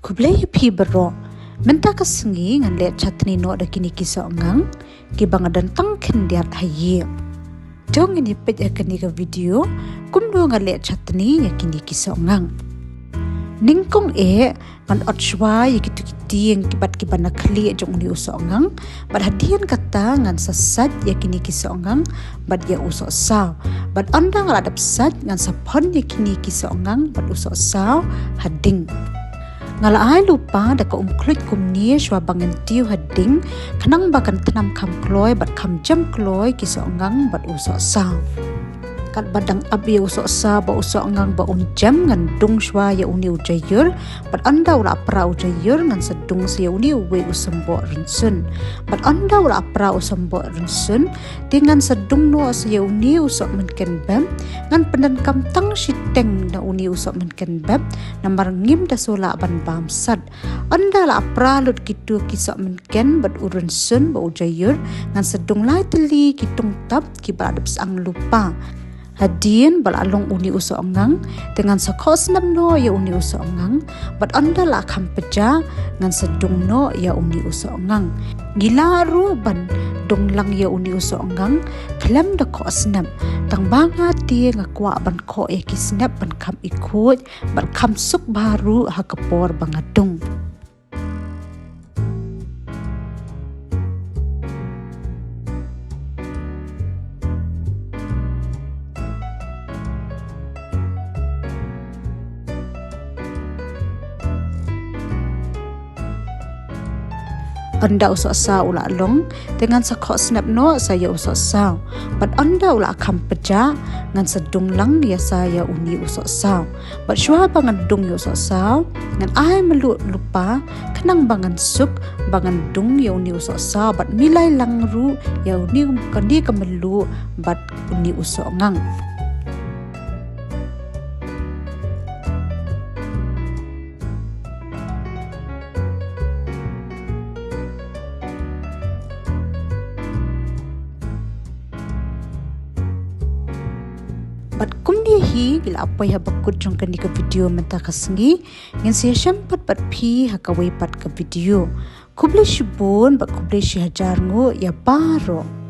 Kublai pi bero menta kasengi ngan le chatni no da kini kisa ngang ki banga dan tangkin diat hayi dong ini pet akani ka video kumdo ngan le chatni ya kini kisa ngang ningkong ngan otshwa yikitu kiti yang kibat nakli jong ni uso ngang bad hadian kata ngan sasat ya kini kisa ngang bad ya uso saw bad anda ngadap sat ngan sapon ya kini kisa ngang bad uso saw hading ngalaai lupa da ka umklut kumni shwa bangen tiu hading kanang bakan tanam kam kloy bat kam jam kloy kisa ngang bat uso saw kat badang abi uso sa ba uso ngang ba jam ngan dung shwa ya uni ujayur bat anda ula pra ujayur ngan sedung si uni we usembo rinsun bat anda ula pra usembo rinsun dengan sedung no si uni usok menken bam ngan penden kam tang shiteng na uni usok menken bam nambar ngim da sola ban bam sad anda la pra lut kitu kisok menken bat urun sun ba ujayur ngan sedung lai teli kitung tap ki badap sang lupa hadian balalong uni uso ngang dengan sakos nam no ya uni uso ngang bat anda la kam peja ngan sedung no ya uni uso ngang gilaru ban dong lang ya uni uso ngang klem da ko snap tang banga ti ngakwa ban ko ki snap ban kam ikut ban kam suk baru hakapor bangadung anda usok sa ula long dengan sakok snap no saya usok sa bat anda ula kam peja ngan sedung lang ya saya uni usok sa bat shwa bangan dung ya usok sa ngan ai melu lupa kenang bangan suk bangan dung ya uni usok sa bat milai lang ru ya uni kandi kemelu bat uni usok ngang bat kumni hi gila apa ya bakut jong kan di ke video menta kasengi ngin sia sempat bat pi hakawai pat ke video kuble shibun bat kuble shi hajar ngo ya baro